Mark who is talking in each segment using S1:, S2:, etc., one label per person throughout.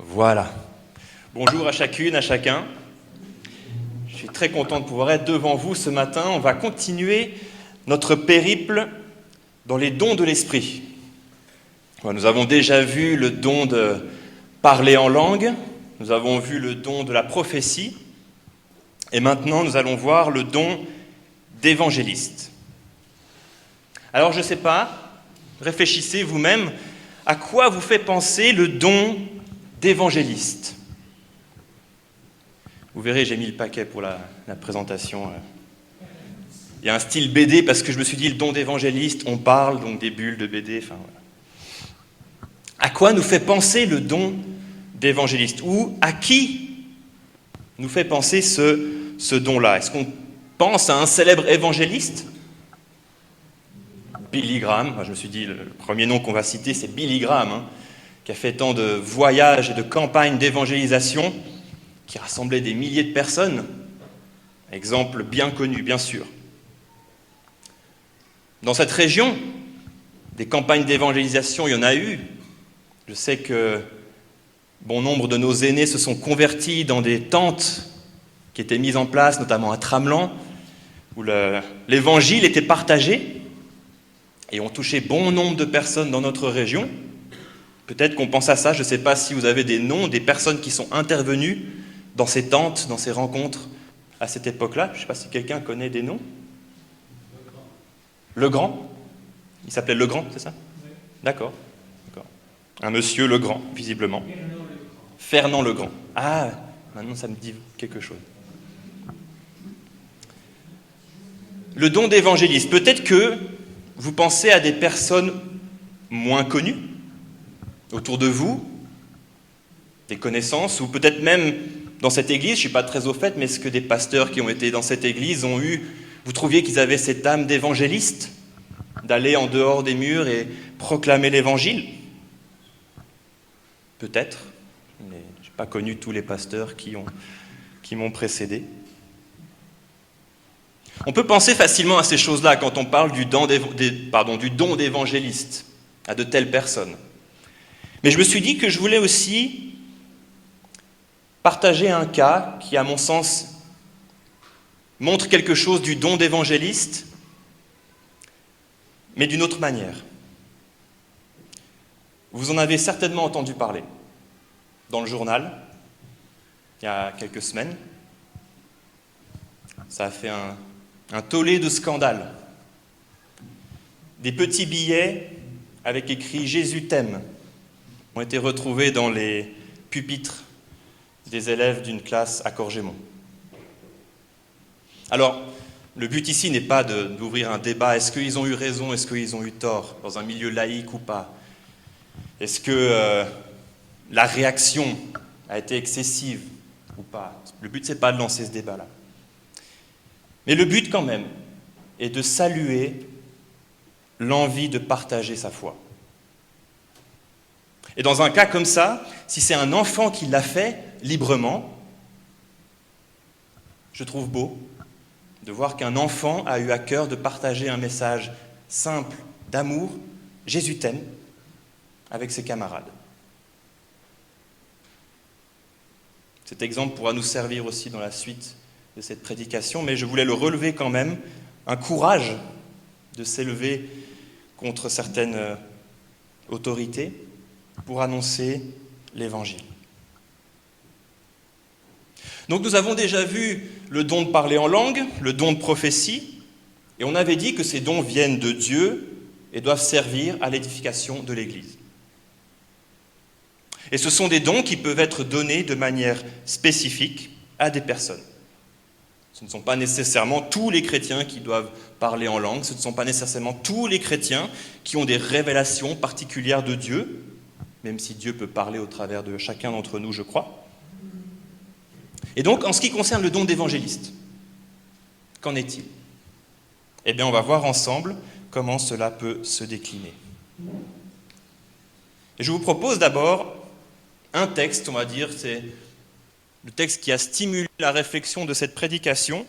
S1: Voilà. Bonjour à chacune, à chacun. Je suis très content de pouvoir être devant vous ce matin. On va continuer notre périple dans les dons de l'esprit. Nous avons déjà vu le don de parler en langue, nous avons vu le don de la prophétie, et maintenant nous allons voir le don d'évangéliste. Alors je ne sais pas, réfléchissez vous-même, à quoi vous fait penser le don d'évangéliste? Vous verrez, j'ai mis le paquet pour la présentation. Il y a un style BD parce que je me suis dit le don d'évangéliste, on parle donc des bulles de BD. Enfin, voilà. À quoi nous fait penser le don d'évangéliste? Ou à qui nous fait penser ce don-là? Est-ce qu'on pense à un célèbre évangéliste? Billy Graham. Je me suis dit, le premier nom qu'on va citer, c'est Billy Graham, qui a fait tant de voyages et de campagnes d'évangélisation, qui rassemblait des milliers de personnes. Exemple bien connu, bien sûr. Dans cette région, des campagnes d'évangélisation, il y en a eu. Je sais que bon nombre de nos aînés se sont convertis dans des tentes qui étaient mises en place, notamment à Tramelan, où l'évangile était partagé et ont touché bon nombre de personnes dans notre région. Peut-être qu'on pense à ça, je ne sais pas si vous avez des noms, des personnes qui sont intervenues dans ces tentes, dans ces rencontres à cette époque-là. Je ne sais pas si quelqu'un connaît des noms. Legrand. Il s'appelait Legrand, c'est ça? Oui. D'accord. Un monsieur Legrand, visiblement. Fernand Legrand. Ah, maintenant ça me dit quelque chose. Le don d'évangéliste. Peut-être que vous pensez à des personnes moins connues autour de vous, des connaissances, ou peut-être même dans cette église, je ne suis pas très au fait, mais est-ce que des pasteurs qui ont été dans cette église ont eu, vous trouviez qu'ils avaient cette âme d'évangéliste, d'aller en dehors des murs et proclamer l'évangile? Peut-être, mais je n'ai pas connu tous les pasteurs qui m'ont précédé. On peut penser facilement à ces choses-là quand on parle du don d'évangéliste à de telles personnes. Mais je me suis dit que je voulais aussi partager un cas qui, à mon sens, montre quelque chose du don d'évangéliste, mais d'une autre manière. Vous en avez certainement entendu parler dans le journal, il y a quelques semaines. Ça a fait un tollé de scandale. Des petits billets avec écrit « Jésus t'aime » ont été retrouvés dans les pupitres des élèves d'une classe à Corgémont. Alors, le but ici n'est pas d'ouvrir un débat. Est-ce qu'ils ont eu raison, est-ce qu'ils ont eu tort, dans un milieu laïque ou pas? Est-ce que la réaction a été excessive ou pas? Le but, ce n'est pas de lancer ce débat-là. Mais le but, quand même, est de saluer l'envie de partager sa foi. Et dans un cas comme ça, si c'est un enfant qui l'a fait librement, je trouve beau de voir qu'un enfant a eu à cœur de partager un message simple d'amour, Jésus t'aime, avec ses camarades. Cet exemple pourra nous servir aussi dans la suite de cette prédication, mais je voulais le relever quand même, un courage de s'élever contre certaines autorités pour annoncer l'Évangile. Donc nous avons déjà vu le don de parler en langue, le don de prophétie, et on avait dit que ces dons viennent de Dieu et doivent servir à l'édification de l'Église. Et ce sont des dons qui peuvent être donnés de manière spécifique à des personnes. Ce ne sont pas nécessairement tous les chrétiens qui doivent parler en langue, ce ne sont pas nécessairement tous les chrétiens qui ont des révélations particulières de Dieu, même si Dieu peut parler au travers de chacun d'entre nous, je crois. Et donc, en ce qui concerne le don d'évangéliste, qu'en est-il? Eh bien, on va voir ensemble comment cela peut se décliner. Et je vous propose d'abord un texte, on va dire, c'est le texte qui a stimulé la réflexion de cette prédication,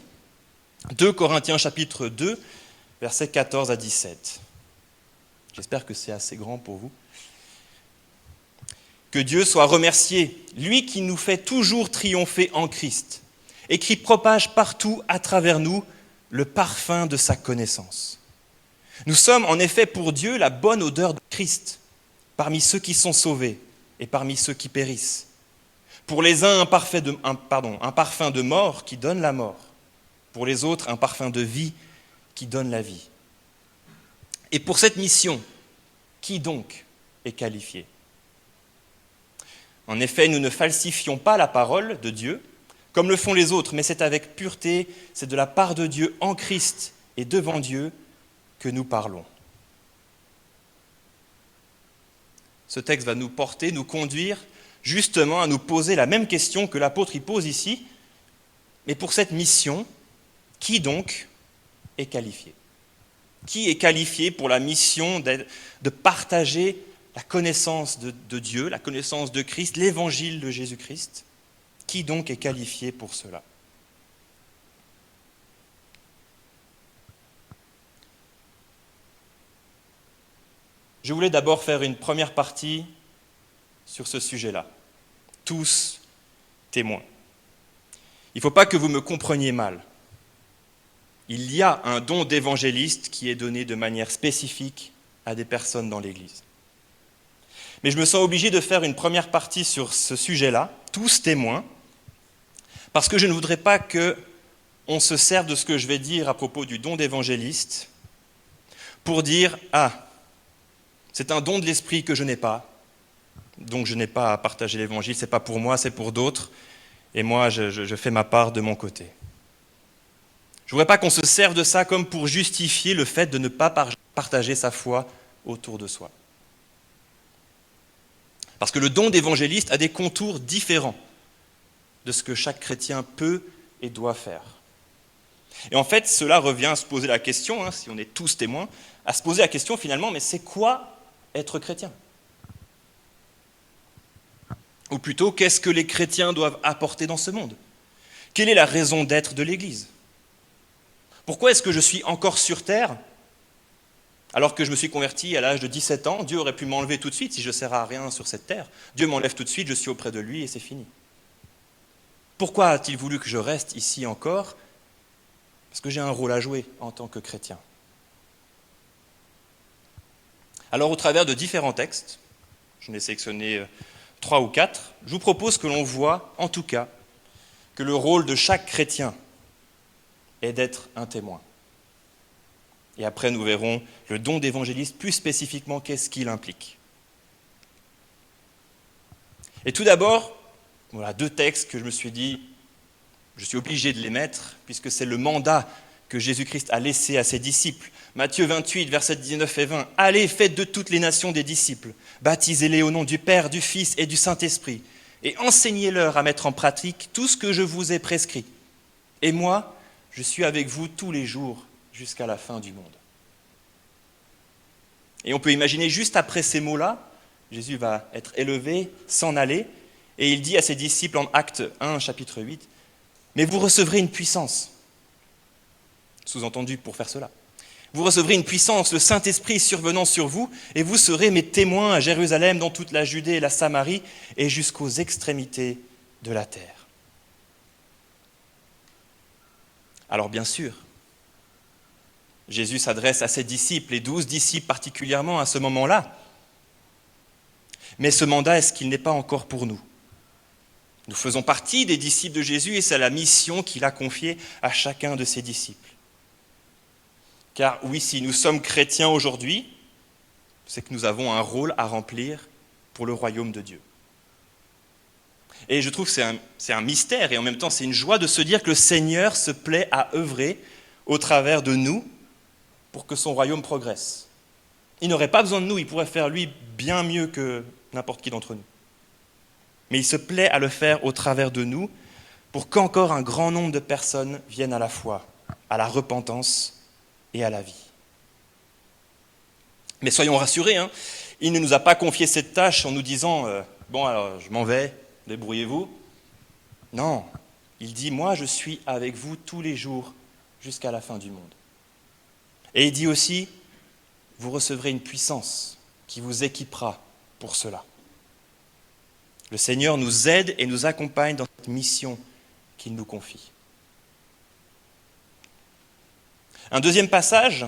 S1: 2 Corinthiens chapitre 2, versets 14 à 17. J'espère que c'est assez grand pour vous. Que Dieu soit remercié lui qui nous fait toujours triompher en Christ et qui propage partout à travers nous le parfum de sa connaissance. Nous sommes en effet pour Dieu la bonne odeur de Christ, parmi ceux qui sont sauvés et parmi ceux qui périssent. Pour les uns, un parfum de mort qui donne la mort. Pour les autres, un parfum de vie qui donne la vie. Et pour cette mission, qui donc est qualifié ? En effet, nous ne falsifions pas la parole de Dieu, comme le font les autres, mais c'est avec pureté, c'est de la part de Dieu en Christ et devant Dieu que nous parlons. Ce texte va nous porter, nous conduire justement à nous poser la même question que l'apôtre y pose ici, mais pour cette mission, qui donc est qualifié ? Qui est qualifié pour la mission de partager la connaissance de Dieu, la connaissance de Christ, l'évangile de Jésus-Christ ? Qui donc est qualifié pour cela ? Je voulais d'abord faire une première partie sur ce sujet-là. Tous témoins. Il ne faut pas que vous me compreniez mal. Il y a un don d'évangéliste qui est donné de manière spécifique à des personnes dans l'Église. Mais je me sens obligé de faire une première partie sur ce sujet-là, tous témoins, parce que je ne voudrais pas qu'on se serve de ce que je vais dire à propos du don d'évangéliste pour dire « Ah, c'est un don de l'esprit que je n'ai pas, donc je n'ai pas à partager l'évangile, ce n'est pas pour moi, c'est pour d'autres, et moi je fais ma part de mon côté. » Je ne voudrais pas qu'on se serve de ça comme pour justifier le fait de ne pas partager sa foi autour de soi. Parce que le don d'évangéliste a des contours différents de ce que chaque chrétien peut et doit faire. Et en fait, cela revient à se poser la question, si on est tous témoins, à se poser la question finalement, mais c'est quoi être chrétien ? Ou plutôt, qu'est-ce que les chrétiens doivent apporter dans ce monde ? Quelle est la raison d'être de l'Église ? Pourquoi est-ce que je suis encore sur terre alors que je me suis converti à l'âge de 17 ans ? Dieu aurait pu m'enlever tout de suite si je ne sers à rien sur cette terre. Dieu m'enlève tout de suite, je suis auprès de lui et c'est fini. Pourquoi a-t-il voulu que je reste ici encore ? Parce que j'ai un rôle à jouer en tant que chrétien. Alors au travers de différents textes, j'en ai sélectionné 3 ou 4, je vous propose que l'on voit en tout cas que le rôle de chaque chrétien est d'être un témoin. Et après, nous verrons le don d'évangéliste, plus spécifiquement, qu'est-ce qu'il implique. Et tout d'abord, voilà 2 textes que je me suis dit, je suis obligé de les mettre, puisque c'est le mandat que Jésus-Christ a laissé à ses disciples. Matthieu 28, versets 19 et 20. « Allez, faites de toutes les nations des disciples, baptisez-les au nom du Père, du Fils et du Saint-Esprit, et enseignez-leur à mettre en pratique tout ce que je vous ai prescrit. Et moi, je suis avec vous tous les jours jusqu'à la fin du monde. » Et on peut imaginer juste après ces mots-là, Jésus va être élevé, s'en aller, et il dit à ses disciples en Actes 1, chapitre 8, « Mais vous recevrez une puissance. » Sous-entendu pour faire cela. « Vous recevrez une puissance, le Saint-Esprit survenant sur vous, et vous serez mes témoins à Jérusalem, dans toute la Judée et la Samarie, et jusqu'aux extrémités de la terre. » Alors bien sûr, Jésus s'adresse à ses disciples, les 12 disciples particulièrement à ce moment-là. Mais ce mandat, est-ce qu'il n'est pas encore pour nous ? Nous faisons partie des disciples de Jésus et c'est la mission qu'il a confiée à chacun de ses disciples. Car oui, si nous sommes chrétiens aujourd'hui, c'est que nous avons un rôle à remplir pour le royaume de Dieu. Et je trouve que c'est un mystère et en même temps c'est une joie de se dire que le Seigneur se plaît à œuvrer au travers de nous pour que son royaume progresse. Il n'aurait pas besoin de nous, il pourrait faire lui bien mieux que n'importe qui d'entre nous. Mais il se plaît à le faire au travers de nous pour qu'encore un grand nombre de personnes viennent à la foi, à la repentance et à la vie. Mais soyons rassurés, il ne nous a pas confié cette tâche en nous disant « Bon, alors je m'en vais, débrouillez-vous ». Non, il dit « Moi, je suis avec vous tous les jours jusqu'à la fin du monde ». Et il dit aussi « Vous recevrez une puissance qui vous équipera pour cela ». Le Seigneur nous aide et nous accompagne dans cette mission qu'il nous confie. Un deuxième passage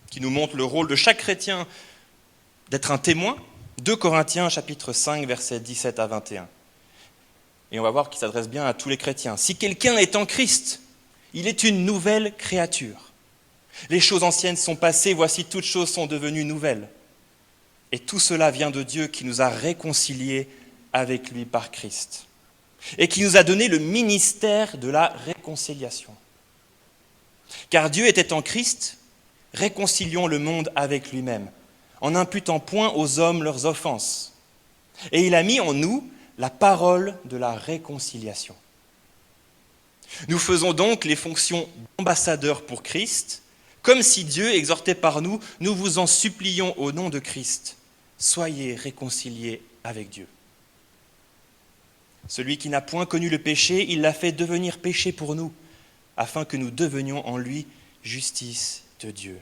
S1: qui nous montre le rôle de chaque chrétien d'être un témoin, 2 Corinthiens chapitre 5, versets 17 à 21. Et on va voir qu'il s'adresse bien à tous les chrétiens. Si quelqu'un est en Christ, il est une nouvelle créature. Les choses anciennes sont passées, voici toutes choses sont devenues nouvelles. Et tout cela vient de Dieu qui nous a réconciliés avec lui par Christ. Et qui nous a donné le ministère de la réconciliation. Car Dieu était en Christ, réconcilions le monde avec lui-même, en n'imputant point aux hommes leurs offenses. Et il a mis en nous la parole de la réconciliation. Nous faisons donc les fonctions d'ambassadeurs pour Christ, comme si Dieu exhortait par nous, nous vous en supplions au nom de Christ, soyez réconciliés avec Dieu. Celui qui n'a point connu le péché, il l'a fait devenir péché pour nous, afin que nous devenions en lui justice de Dieu.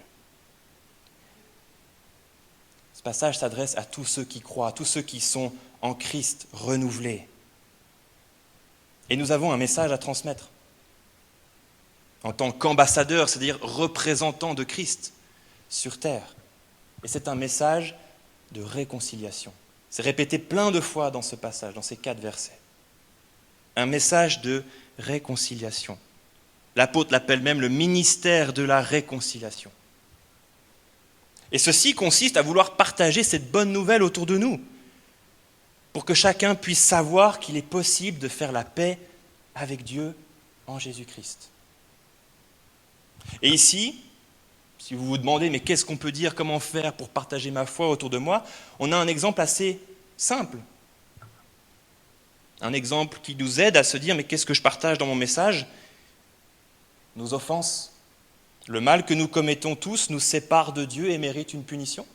S1: Ce passage s'adresse à tous ceux qui croient, à tous ceux qui sont en Christ renouvelés. Et nous avons un message à transmettre. En tant qu'ambassadeurs, c'est-à-dire représentants de Christ sur terre. Et c'est un message de réconciliation. C'est répété plein de fois dans ce passage, dans ces 4 versets. Un message de réconciliation. L'apôtre l'appelle même le ministère de la réconciliation. Et ceci consiste à vouloir partager cette bonne nouvelle autour de nous, pour que chacun puisse savoir qu'il est possible de faire la paix avec Dieu en Jésus-Christ. Et ici, si vous vous demandez, mais qu'est-ce qu'on peut dire, comment faire pour partager ma foi autour de moi, on a un exemple assez simple. Un exemple qui nous aide à se dire, mais qu'est-ce que je partage dans mon message ? Nos offenses. Le mal que nous commettons tous nous sépare de Dieu et mérite une punition.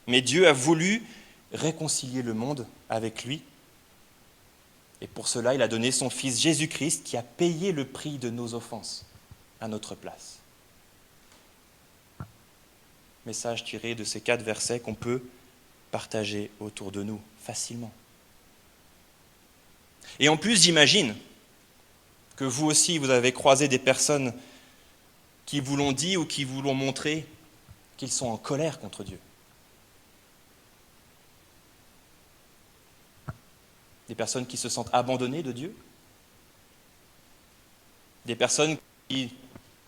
S1: Mais Dieu a voulu réconcilier le monde avec lui. Et pour cela, il a donné son Fils Jésus-Christ qui a payé le prix de nos offenses à notre place. Message tiré de ces 4 versets qu'on peut partager autour de nous facilement. Et en plus, j'imagine que vous aussi, vous avez croisé des personnes qui vous l'ont dit ou qui vous l'ont montré qu'ils sont en colère contre Dieu. Des personnes qui se sentent abandonnées de Dieu. Des personnes qui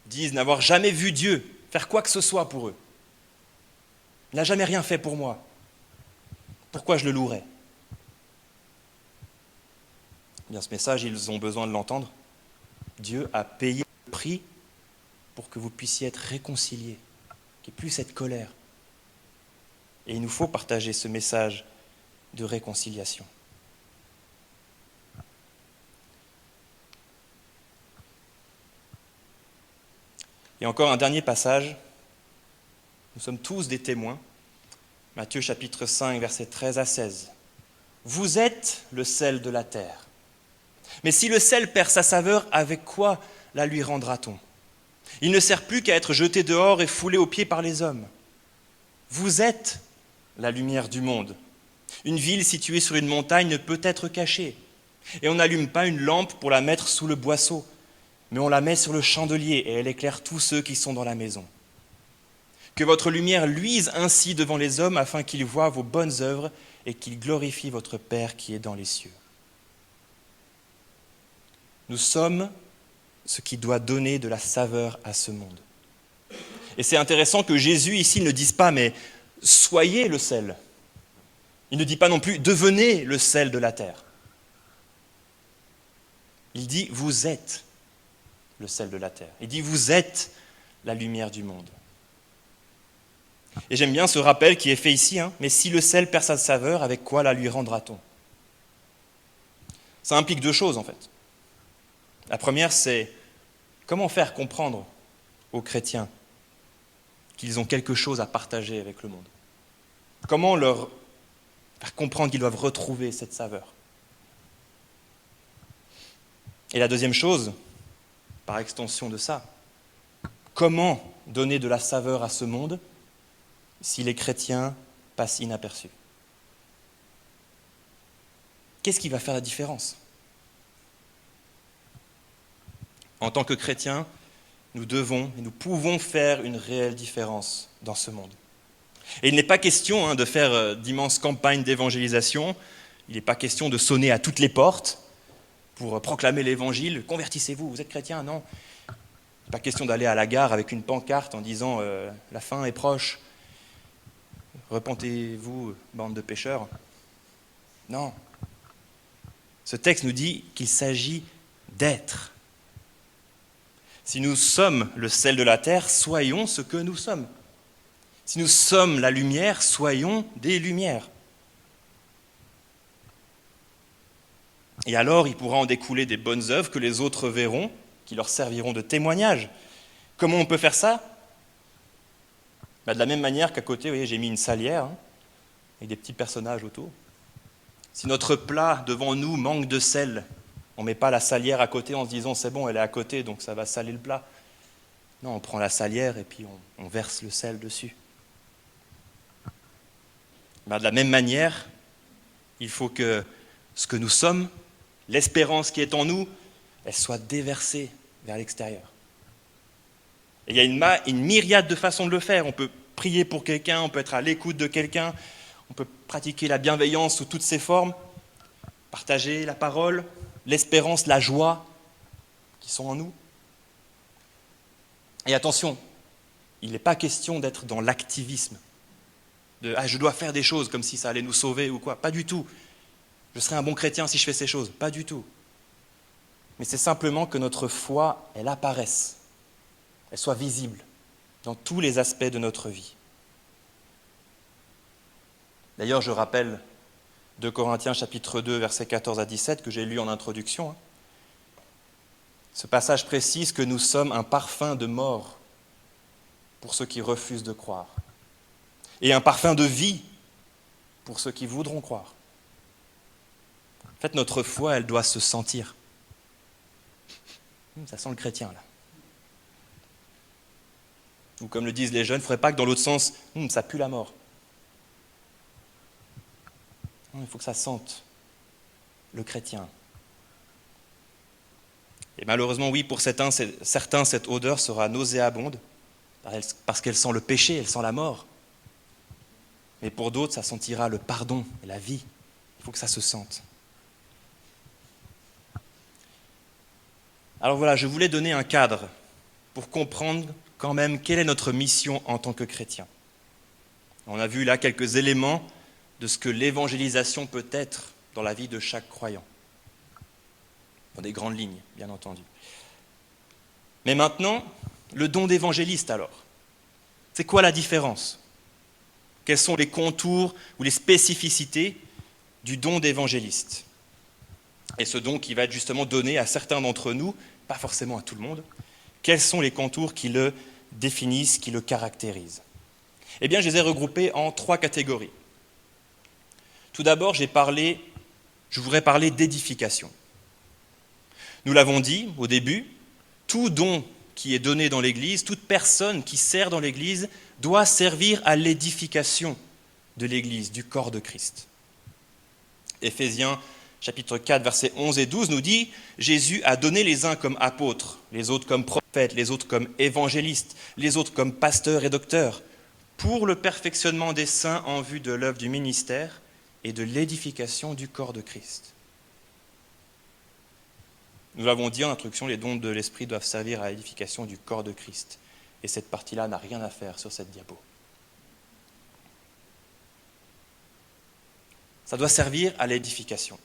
S1: disent n'avoir jamais vu Dieu faire quoi que ce soit pour eux. Il n'a jamais rien fait pour moi. Pourquoi je le louerais ? Bien, ce message, ils ont besoin de l'entendre. Dieu a payé le prix pour que vous puissiez être réconciliés, qu'il n'y ait plus cette colère. Et il nous faut partager ce message de réconciliation. Et encore un dernier passage. Nous sommes tous des témoins. Matthieu chapitre 5, versets 13 à 16. Vous êtes le sel de la terre. Mais si le sel perd sa saveur, avec quoi la lui rendra-t-on ? Il ne sert plus qu'à être jeté dehors et foulé aux pieds par les hommes. Vous êtes la lumière du monde. Une ville située sur une montagne ne peut être cachée. Et on n'allume pas une lampe pour la mettre sous le boisseau, mais on la met sur le chandelier et elle éclaire tous ceux qui sont dans la maison. Que votre lumière luise ainsi devant les hommes afin qu'ils voient vos bonnes œuvres et qu'ils glorifient votre Père qui est dans les cieux. Nous sommes ce qui doit donner de la saveur à ce monde. Et c'est intéressant que Jésus ici ne dise pas, mais soyez le sel. Il ne dit pas non plus, devenez le sel de la terre. Il dit, vous êtes le sel de la terre. Il dit, vous êtes la lumière du monde. Et j'aime bien ce rappel qui est fait ici, mais si le sel perd sa saveur, avec quoi la lui rendra-t-on ? Ça implique 2 choses en fait. La première, c'est comment faire comprendre aux chrétiens qu'ils ont quelque chose à partager avec le monde. Comment leur faire comprendre qu'ils doivent retrouver cette saveur. Et la deuxième chose, par extension de ça, comment donner de la saveur à ce monde si les chrétiens passent inaperçus ? qu'est-ce qui va faire la différence? En tant que chrétiens, nous devons et nous pouvons faire une réelle différence dans ce monde. Et il n'est pas question de faire d'immenses campagnes d'évangélisation, il n'est pas question de sonner à toutes les portes pour proclamer l'évangile, convertissez-vous, vous êtes chrétien, non. Il n'est pas question d'aller à la gare avec une pancarte en disant la fin est proche, repentez-vous, bande de pécheurs. Non. Ce texte nous dit qu'il s'agit d'être. Si nous sommes le sel de la terre, soyons ce que nous sommes. Si nous sommes la lumière, soyons des lumières. Et alors, il pourra en découler des bonnes œuvres que les autres verront, qui leur serviront de témoignage. Comment on peut faire ça? De la même manière qu'à côté, vous voyez, j'ai mis une salière, avec des petits personnages autour. Si notre plat devant nous manque de sel, on ne met pas la salière à côté en se disant c'est bon, elle est à côté, donc ça va saler le plat. Non, on prend la salière et puis on verse le sel dessus. De la même manière, il faut que ce que nous sommes, l'espérance qui est en nous, elle soit déversée vers l'extérieur. Et il y a une myriade de façons de le faire. On peut prier pour quelqu'un, on peut être à l'écoute de quelqu'un, on peut pratiquer la bienveillance sous toutes ses formes, partager la parole, l'espérance, la joie qui sont en nous. Et attention, il n'est pas question d'être dans l'activisme, de « je dois faire des choses comme si ça allait nous sauver ou quoi », pas du tout. Je serai un bon chrétien si je fais ces choses, pas du tout. Mais c'est simplement que notre foi, elle apparaisse, elle soit visible dans tous les aspects de notre vie. D'ailleurs, je rappelle 2 Corinthiens chapitre 2, versets 14 à 17, que j'ai lu en introduction. Ce passage précise que nous sommes un parfum de mort pour ceux qui refusent de croire, et un parfum de vie pour ceux qui voudront croire. En fait, notre foi, elle doit se sentir. Ça sent le chrétien, là. Ou comme le disent les jeunes, il ne faudrait pas que dans l'autre sens, ça pue la mort. Il faut que ça sente le chrétien. Et malheureusement, oui, pour certains, cette odeur sera nauséabonde, parce qu'elle sent le péché, elle sent la mort. Mais pour d'autres, ça sentira le pardon et la vie. Il faut que ça se sente. Alors voilà, je voulais donner un cadre pour comprendre quand même quelle est notre mission en tant que chrétien. On a vu là quelques éléments de ce que l'évangélisation peut être dans la vie de chaque croyant. Dans des grandes lignes, bien entendu. Mais maintenant, le don d'évangéliste alors. C'est quoi la différence? Quels sont les contours ou les spécificités du don d'évangéliste? Et ce don qui va être justement donné à certains d'entre nous, pas forcément à tout le monde. Quels sont les contours qui le définissent, qui le caractérisent? Eh bien, je les ai regroupés en 3 catégories. Tout d'abord, je voudrais parler d'édification. Nous l'avons dit au début, tout don qui est donné dans l'Église, toute personne qui sert dans l'Église doit servir à l'édification de l'Église, du corps de Christ. Éphésiens chapitre 4, versets 11 et 12 nous dit « Jésus a donné les uns comme apôtres, les autres comme prophètes, les autres comme évangélistes, les autres comme pasteurs et docteurs, pour le perfectionnement des saints en vue de l'œuvre du ministère et de l'édification du corps de Christ. » Nous l'avons dit en introduction, les dons de l'Esprit doivent servir à l'édification du corps de Christ. Et cette partie-là n'a rien à faire sur cette diapo. Ça doit servir à l'édification.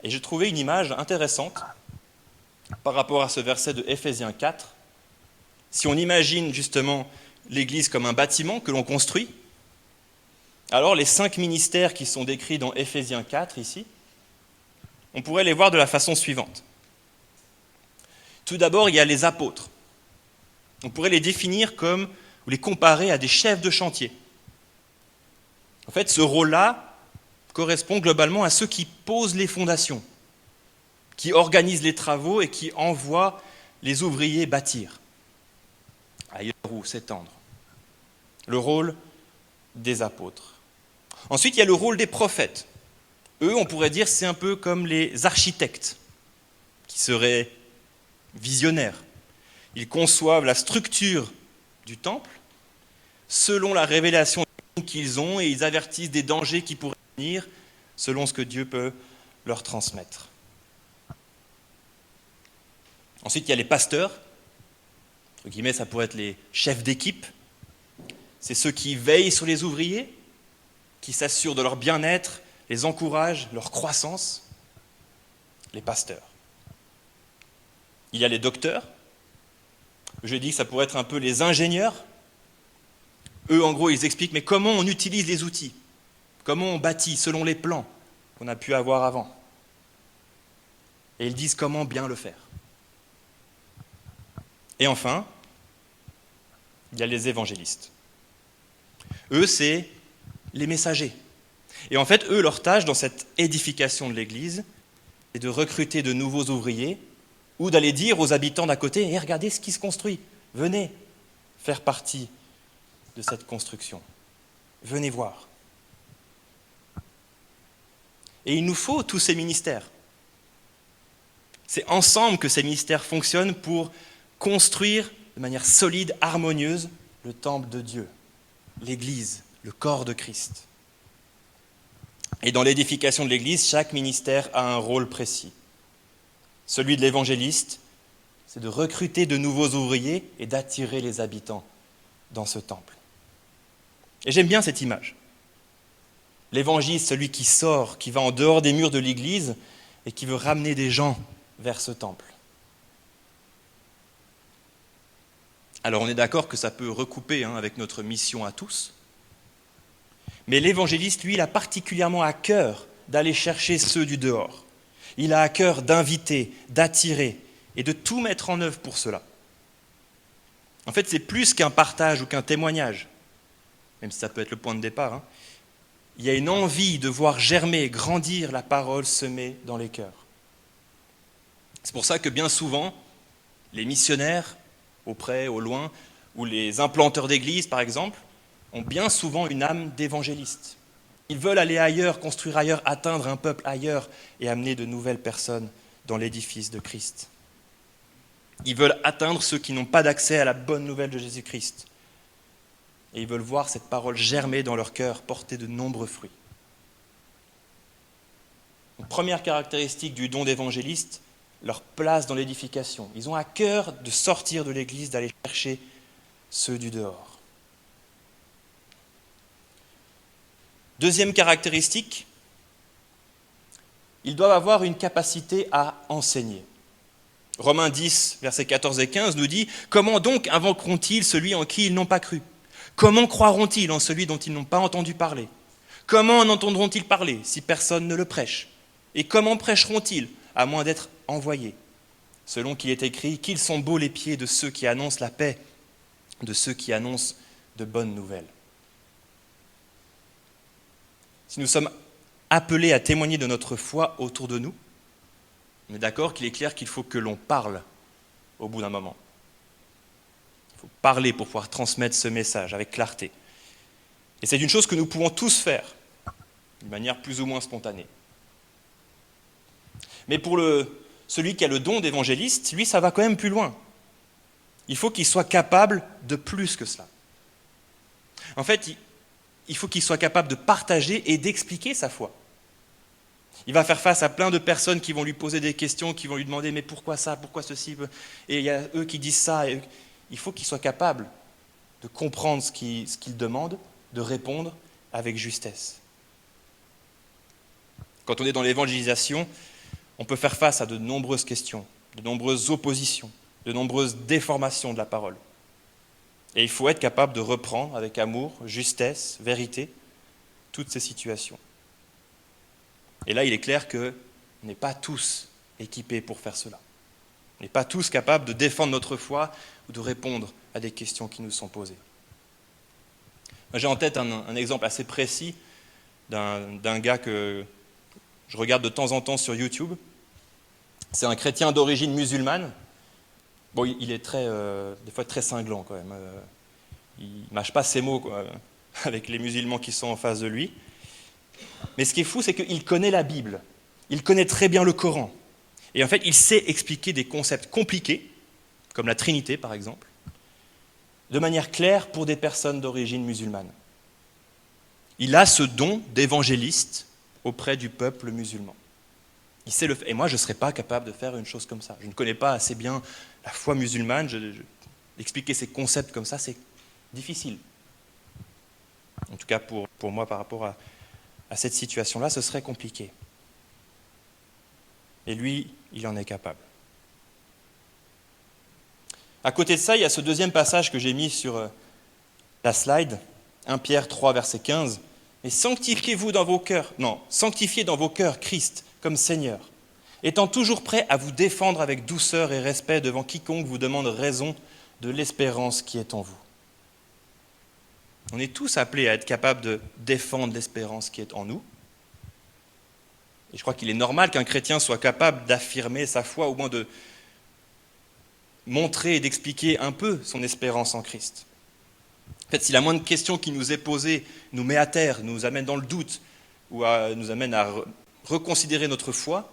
S1: Et j'ai trouvé une image intéressante par rapport à ce verset de Éphésiens 4. Si on imagine justement l'Église comme un bâtiment que l'on construit, alors les 5 ministères qui sont décrits dans Éphésiens 4 ici, on pourrait les voir de la façon suivante. Tout d'abord, il y a les apôtres. On pourrait les définir comme, ou les comparer à des chefs de chantier. En fait, ce rôle-là correspond globalement à ceux qui posent les fondations, qui organisent les travaux et qui envoient les ouvriers bâtir, à la roue s'étendre. Le rôle des apôtres. Ensuite, il y a le rôle des prophètes. Eux, on pourrait dire, c'est un peu comme les architectes, qui seraient visionnaires. Ils conçoivent la structure du temple selon la révélation qu'ils ont et ils avertissent des dangers qui pourraient venir selon ce que Dieu peut leur transmettre. Ensuite, il y a les pasteurs. Entre guillemets, ça pourrait être les chefs d'équipe. C'est ceux qui veillent sur les ouvriers, qui s'assurent de leur bien-être, les encouragent, leur croissance. Les pasteurs. Il y a les docteurs. Je dis que ça pourrait être un peu les ingénieurs. Eux, en gros, ils expliquent mais comment on utilise les outils, comment on bâtit selon les plans qu'on a pu avoir avant. Et ils disent comment bien le faire. Et enfin, il y a les évangélistes. Eux, c'est les messagers. Et en fait, eux, leur tâche dans cette édification de l'Église, c'est de recruter de nouveaux ouvriers ou d'aller dire aux habitants d'à côté, hey, regardez ce qui se construit, venez faire partie de cette construction. Venez voir. Et il nous faut tous ces ministères. C'est ensemble que ces ministères fonctionnent pour construire de manière solide, harmonieuse, le temple de Dieu, l'Église, le corps de Christ. Et dans l'édification de l'Église, chaque ministère a un rôle précis. Celui de l'évangéliste, c'est de recruter de nouveaux ouvriers et d'attirer les habitants dans ce temple. Et j'aime bien cette image. L'évangéliste, celui qui sort, qui va en dehors des murs de l'Église et qui veut ramener des gens vers ce temple. Alors on est d'accord que ça peut recouper avec notre mission à tous. Mais l'évangéliste, lui, il a particulièrement à cœur d'aller chercher ceux du dehors. Il a à cœur d'inviter, d'attirer et de tout mettre en œuvre pour cela. En fait, c'est plus qu'un partage ou qu'un témoignage, même si ça peut être le point de départ. Il y a une envie de voir germer, grandir la parole semée dans les cœurs. C'est pour ça que bien souvent, les missionnaires, au près, au loin, ou les implanteurs d'églises, par exemple, ont bien souvent une âme d'évangéliste. Ils veulent aller ailleurs, construire ailleurs, atteindre un peuple ailleurs et amener de nouvelles personnes dans l'édifice de Christ. Ils veulent atteindre ceux qui n'ont pas d'accès à la bonne nouvelle de Jésus-Christ. Et ils veulent voir cette parole germer dans leur cœur, porter de nombreux fruits. Une première caractéristique du don d'évangéliste, leur place dans l'édification. Ils ont à cœur de sortir de l'église, d'aller chercher ceux du dehors. Deuxième caractéristique, ils doivent avoir une capacité à enseigner. Romains 10, versets 14 et 15 nous dit « Comment donc invoqueront-ils celui en qui ils n'ont pas cru ? Comment croiront-ils en celui dont ils n'ont pas entendu parler ? Comment en entendront-ils parler si personne ne le prêche ? Et comment prêcheront-ils à moins d'être envoyés ? Selon qu'il est écrit, qu'ils sont beaux les pieds de ceux qui annoncent la paix, de ceux qui annoncent de bonnes nouvelles. » Si nous sommes appelés à témoigner de notre foi autour de nous, on est d'accord qu'il est clair qu'il faut que l'on parle au bout d'un moment. Il faut parler pour pouvoir transmettre ce message avec clarté. Et c'est une chose que nous pouvons tous faire, d'une manière plus ou moins spontanée. Mais pour celui qui a le don d'évangéliste, lui, ça va quand même plus loin. Il faut qu'il soit capable de plus que cela. En fait, il faut qu'il soit capable de partager et d'expliquer sa foi. Il va faire face à plein de personnes qui vont lui poser des questions, qui vont lui demander « mais pourquoi ça, pourquoi ceci ?» Et il y a eux qui disent ça. Et il faut qu'il soit capable de comprendre ce qu'ils demandent, de répondre avec justesse. Quand on est dans l'évangélisation, on peut faire face à de nombreuses questions, de nombreuses oppositions, de nombreuses déformations de la parole. Et il faut être capable de reprendre avec amour, justesse, vérité, toutes ces situations. Et là, il est clair qu'on n'est pas tous équipés pour faire cela. On n'est pas tous capables de défendre notre foi ou de répondre à des questions qui nous sont posées. J'ai en tête un exemple assez précis d'un gars que je regarde de temps en temps sur YouTube. C'est un chrétien d'origine musulmane. Bon, il est des fois très cinglant quand même. Il ne mâche pas ses mots avec les musulmans qui sont en face de lui. Mais ce qui est fou, c'est qu'il connaît la Bible. Il connaît très bien le Coran. Et en fait, il sait expliquer des concepts compliqués, comme la Trinité par exemple, de manière claire pour des personnes d'origine musulmane. Il a ce don d'évangéliste auprès du peuple musulman. Il sait le faire. Et moi, je ne serais pas capable de faire une chose comme ça. Je ne connais pas assez bien la foi musulmane. Expliquer ces concepts comme ça, c'est difficile. En tout cas, pour moi, par rapport à cette situation-là, ce serait compliqué. Et lui, il en est capable. À côté de ça, il y a ce deuxième passage que j'ai mis sur la slide, 1 Pierre 3, verset 15. « Mais sanctifiez dans vos cœurs Christ comme Seigneur, étant toujours prêt à vous défendre avec douceur et respect devant quiconque vous demande raison de l'espérance qui est en vous. » On est tous appelés à être capables de défendre l'espérance qui est en nous. Et je crois qu'il est normal qu'un chrétien soit capable d'affirmer sa foi, au moins de montrer et d'expliquer un peu son espérance en Christ. En fait, si la moindre question qui nous est posée nous met à terre, nous amène dans le doute, ou nous amène à reconsidérer notre foi,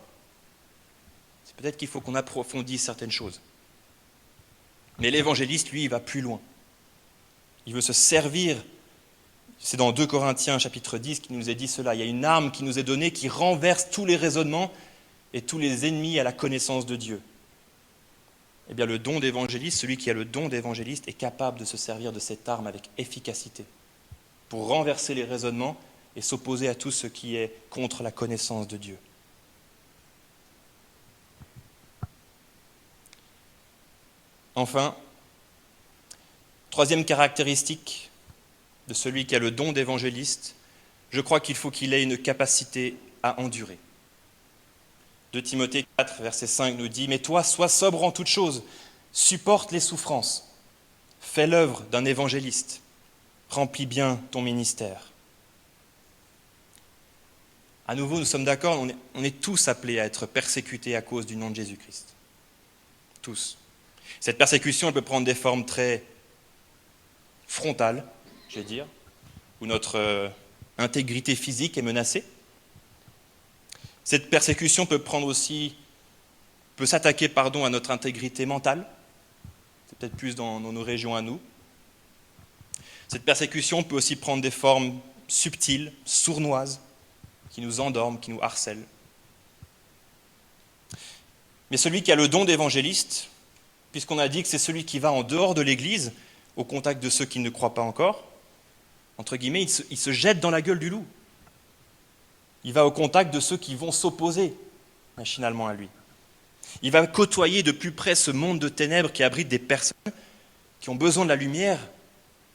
S1: c'est peut-être qu'il faut qu'on approfondisse certaines choses. Mais l'évangéliste, lui, il va plus loin. Il veut se servir, c'est dans 2 Corinthiens chapitre 10 qui nous est dit cela, il y a une arme qui nous est donnée qui renverse tous les raisonnements et tous les ennemis à la connaissance de Dieu. Eh bien, le don d'évangéliste, celui qui a le don d'évangéliste est capable de se servir de cette arme avec efficacité pour renverser les raisonnements et s'opposer à tout ce qui est contre la connaissance de Dieu. Enfin, troisième caractéristique de celui qui a le don d'évangéliste, je crois qu'il faut qu'il ait une capacité à endurer. 2 Timothée 4, verset 5 nous dit « Mais toi, sois sobre en toutes choses, supporte les souffrances, fais l'œuvre d'un évangéliste, remplis bien ton ministère. » À nouveau, nous sommes d'accord, on est tous appelés à être persécutés à cause du nom de Jésus-Christ. Tous. Cette persécution, elle peut prendre des formes très frontales, je vais dire, où notre intégrité physique est menacée. Cette persécution peut s'attaquer à notre intégrité mentale. C'est peut-être plus dans nos régions à nous. Cette persécution peut aussi prendre des formes subtiles, sournoises, qui nous endorment, qui nous harcèlent. Mais celui qui a le don d'évangéliste, puisqu'on a dit que c'est celui qui va en dehors de l'Église, au contact de ceux qui ne croient pas encore, entre guillemets, il se jette dans la gueule du loup. Il va au contact de ceux qui vont s'opposer machinalement à lui. Il va côtoyer de plus près ce monde de ténèbres qui abrite des personnes qui ont besoin de la lumière,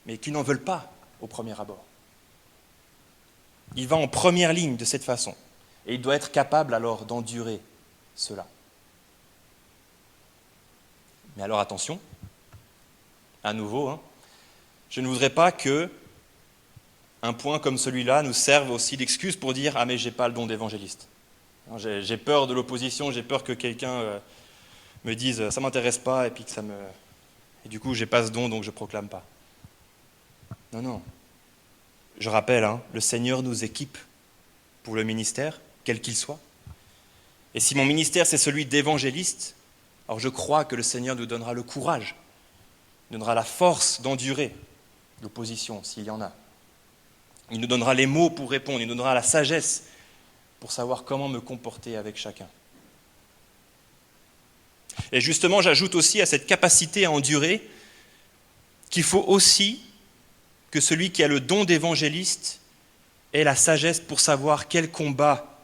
S1: mais qui n'en veulent pas au premier abord. Il va en première ligne de cette façon, et il doit être capable alors d'endurer cela. Mais alors attention, à nouveau, je ne voudrais pas que un point comme celui-là nous serve aussi d'excuse pour dire « Ah mais j'ai pas le don d'évangéliste. J'ai peur de l'opposition, j'ai peur que quelqu'un me dise « ça m'intéresse pas » et puis que et du coup j'ai pas ce don donc je proclame pas. » Non. Je rappelle, le Seigneur nous équipe pour le ministère, quel qu'il soit. Et si mon ministère c'est celui d'évangéliste, alors je crois que le Seigneur nous donnera le courage, nous donnera la force d'endurer l'opposition s'il y en a. Il nous donnera les mots pour répondre, il nous donnera la sagesse pour savoir comment me comporter avec chacun. Et justement, j'ajoute aussi à cette capacité à endurer qu'il faut aussi que celui qui a le don d'évangéliste ait la sagesse pour savoir quels combats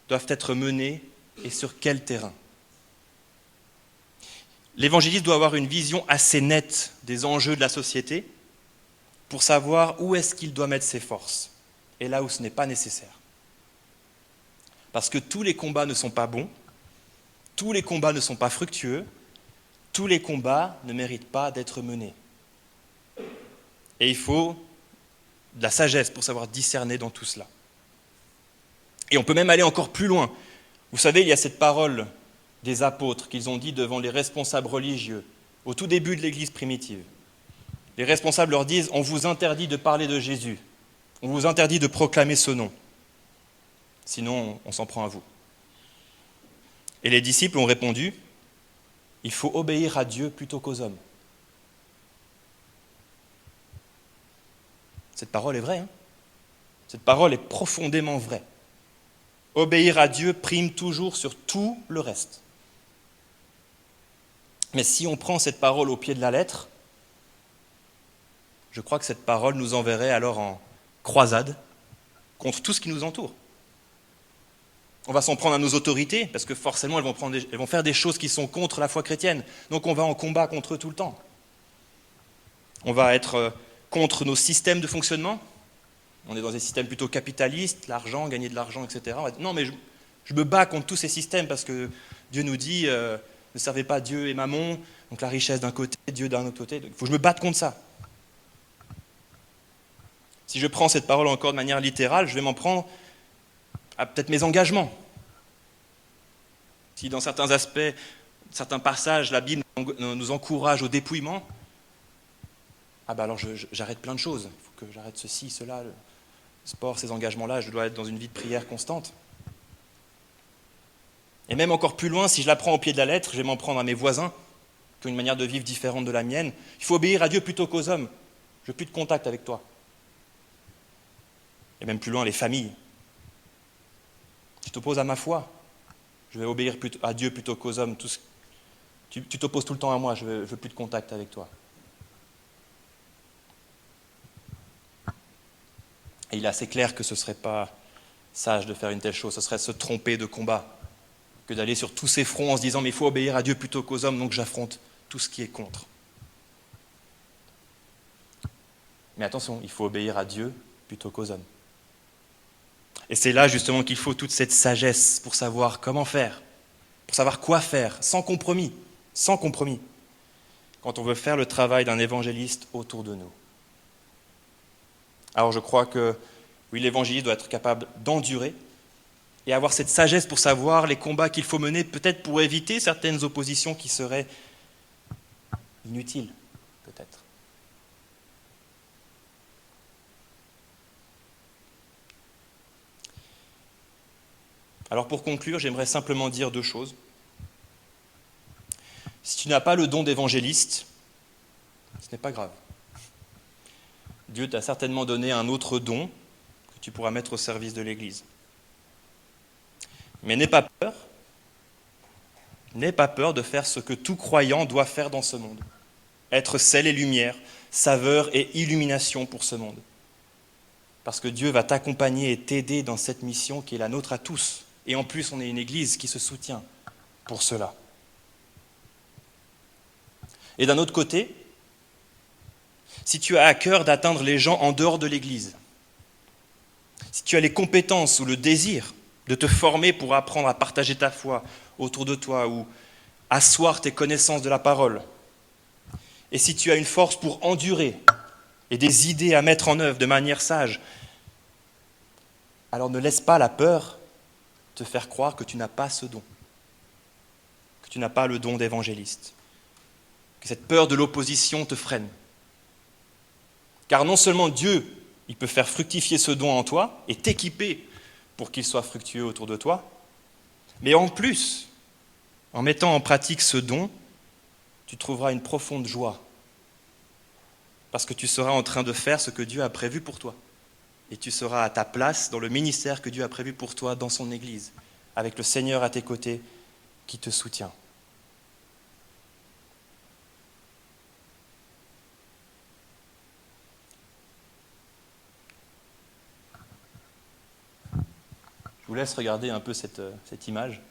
S1: doivent être menés et sur quel terrain. L'évangéliste doit avoir une vision assez nette des enjeux de la société pour savoir où est-ce qu'il doit mettre ses forces et là où ce n'est pas nécessaire. Parce que tous les combats ne sont pas bons, tous les combats ne sont pas fructueux, tous les combats ne méritent pas d'être menés. Et il faut de la sagesse pour savoir discerner dans tout cela. Et on peut même aller encore plus loin. Vous savez, il y a cette parole des apôtres qu'ils ont dit devant les responsables religieux au tout début de l'Église primitive. Les responsables leur disent « On vous interdit de parler de Jésus, on vous interdit de proclamer ce nom. » sinon on s'en prend à vous. Et les disciples ont répondu, il faut obéir à Dieu plutôt qu'aux hommes. Cette parole est vraie, hein ? Cette parole est profondément vraie. Obéir à Dieu prime toujours sur tout le reste. Mais si on prend cette parole au pied de la lettre, je crois que cette parole nous enverrait alors en croisade contre tout ce qui nous entoure. On va s'en prendre à nos autorités, parce que forcément elles vont faire des choses qui sont contre la foi chrétienne. Donc on va en combat contre eux tout le temps. On va être contre nos systèmes de fonctionnement. On est dans des systèmes plutôt capitalistes, l'argent, gagner de l'argent, etc. On va dire, non, mais je me bats contre tous ces systèmes parce que Dieu nous dit ne servez pas Dieu et Mammon, donc la richesse d'un côté, Dieu d'un autre côté. Il faut que je me batte contre ça. Si je prends cette parole encore de manière littérale, je vais m'en prendre à peut-être mes engagements. Si dans certains aspects, certains passages, la Bible nous encourage au dépouillement, alors j'arrête plein de choses. Il faut que j'arrête ceci, cela, le sport, ces engagements-là, je dois être dans une vie de prière constante. Et même encore plus loin, si je la prends au pied de la lettre, je vais m'en prendre à mes voisins, qui ont une manière de vivre différente de la mienne. Il faut obéir à Dieu plutôt qu'aux hommes. Je n'ai plus de contact avec toi. Et même plus loin, les familles. Tu t'opposes à ma foi, je vais obéir à Dieu plutôt qu'aux hommes. Tu t'opposes tout le temps à moi, je ne veux plus de contact avec toi. Et il est assez clair que ce ne serait pas sage de faire une telle chose, ce serait se tromper de combat, que d'aller sur tous ces fronts en se disant mais il faut obéir à Dieu plutôt qu'aux hommes, donc j'affronte tout ce qui est contre. Mais attention, il faut obéir à Dieu plutôt qu'aux hommes. Et c'est là justement qu'il faut toute cette sagesse pour savoir comment faire, pour savoir quoi faire, sans compromis, quand on veut faire le travail d'un évangéliste autour de nous. Alors je crois que, oui, l'évangéliste doit être capable d'endurer et avoir cette sagesse pour savoir les combats qu'il faut mener, peut-être pour éviter certaines oppositions qui seraient inutiles, peut-être. Alors pour conclure, j'aimerais simplement dire deux choses. Si tu n'as pas le don d'évangéliste, ce n'est pas grave. Dieu t'a certainement donné un autre don que tu pourras mettre au service de l'Église. Mais n'aie pas peur de faire ce que tout croyant doit faire dans ce monde. Être sel et lumière, saveur et illumination pour ce monde. Parce que Dieu va t'accompagner et t'aider dans cette mission qui est la nôtre à tous. Et en plus, on est une Église qui se soutient pour cela. Et d'un autre côté, si tu as à cœur d'atteindre les gens en dehors de l'Église, si tu as les compétences ou le désir de te former pour apprendre à partager ta foi autour de toi ou asseoir tes connaissances de la parole, et si tu as une force pour endurer et des idées à mettre en œuvre de manière sage, alors ne laisse pas la peur te faire croire que tu n'as pas ce don, que tu n'as pas le don d'évangéliste, que cette peur de l'opposition te freine. Car non seulement Dieu, il peut faire fructifier ce don en toi et t'équiper pour qu'il soit fructueux autour de toi, mais en plus, en mettant en pratique ce don, tu trouveras une profonde joie, parce que tu seras en train de faire ce que Dieu a prévu pour toi. Et tu seras à ta place dans le ministère que Dieu a prévu pour toi dans son Église, avec le Seigneur à tes côtés qui te soutient. Je vous laisse regarder un peu cette image.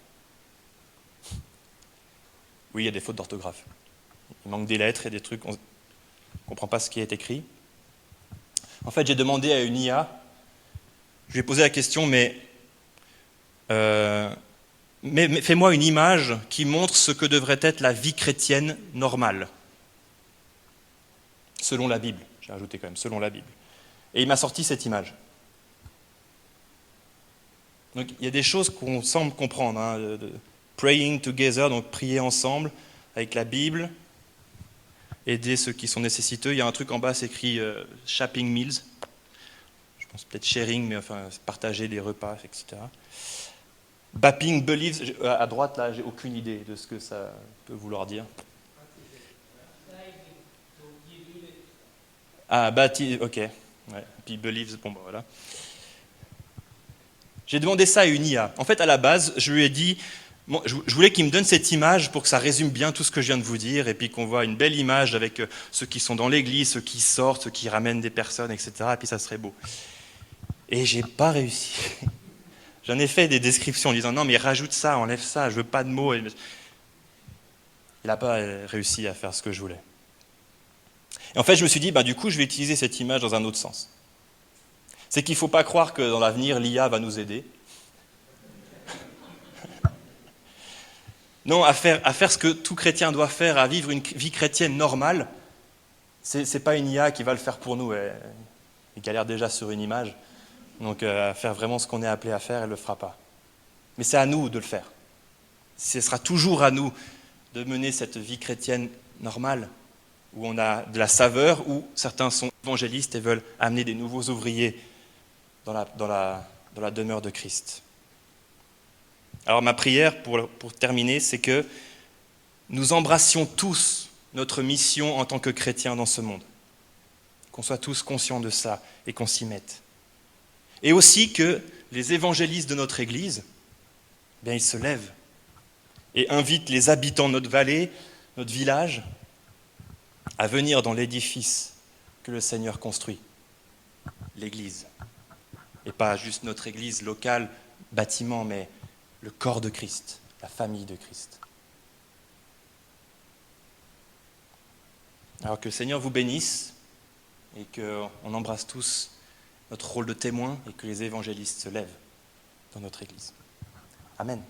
S1: Oui, il y a des fautes d'orthographe. Il manque des lettres et des trucs, on ne comprend pas ce qui est écrit. En fait, j'ai demandé à une IA, je lui ai posé la question, mais fais-moi une image qui montre ce que devrait être la vie chrétienne normale. Selon la Bible, j'ai rajouté quand même, selon la Bible. Et il m'a sorti cette image. Donc il y a des choses qu'on semble comprendre, hein, de praying together, donc prier ensemble avec la Bible, aider ceux qui sont nécessiteux. Il y a un truc en bas, c'est écrit Shopping Meals. Je pense peut-être sharing, mais enfin, partager des repas, etc. Bapping believes, à droite, là, j'ai aucune idée de ce que ça peut vouloir dire. Ah, ok. Ouais. Puis believes, bon, bah, voilà. J'ai demandé ça à une IA. En fait, à la base, je lui ai dit, bon, je voulais qu'il me donne cette image pour que ça résume bien tout ce que je viens de vous dire, et puis qu'on voit une belle image avec ceux qui sont dans l'église, ceux qui sortent, ceux qui ramènent des personnes, etc. Et puis ça serait beau. Et j'ai pas réussi. J'en ai fait des descriptions en disant non, mais rajoute ça, enlève ça, je veux pas de mots. Il n'a pas réussi à faire ce que je voulais. Et en fait, je me suis dit, du coup, je vais utiliser cette image dans un autre sens. C'est qu'il ne faut pas croire que dans l'avenir, l'IA va nous aider. Non, à faire ce que tout chrétien doit faire, à vivre une vie chrétienne normale, ce n'est pas une IA qui va le faire pour nous. Elle galère déjà sur une image. Donc, à faire vraiment ce qu'on est appelé à faire, elle ne le fera pas. Mais c'est à nous de le faire. Ce sera toujours à nous de mener cette vie chrétienne normale, où on a de la saveur, où certains sont évangélistes et veulent amener des nouveaux ouvriers dans la demeure de Christ. Alors ma prière pour terminer, c'est que nous embrassions tous notre mission en tant que chrétiens dans ce monde, qu'on soit tous conscients de ça et qu'on s'y mette. Et aussi que les évangélistes de notre Église, ils se lèvent et invitent les habitants de notre vallée, notre village, à venir dans l'édifice que le Seigneur construit, l'Église. Et pas juste notre Église locale, bâtiment, mais le corps de Christ, la famille de Christ. Alors que le Seigneur vous bénisse et qu'on embrasse tous notre rôle de témoin et que les évangélistes se lèvent dans notre Église. Amen.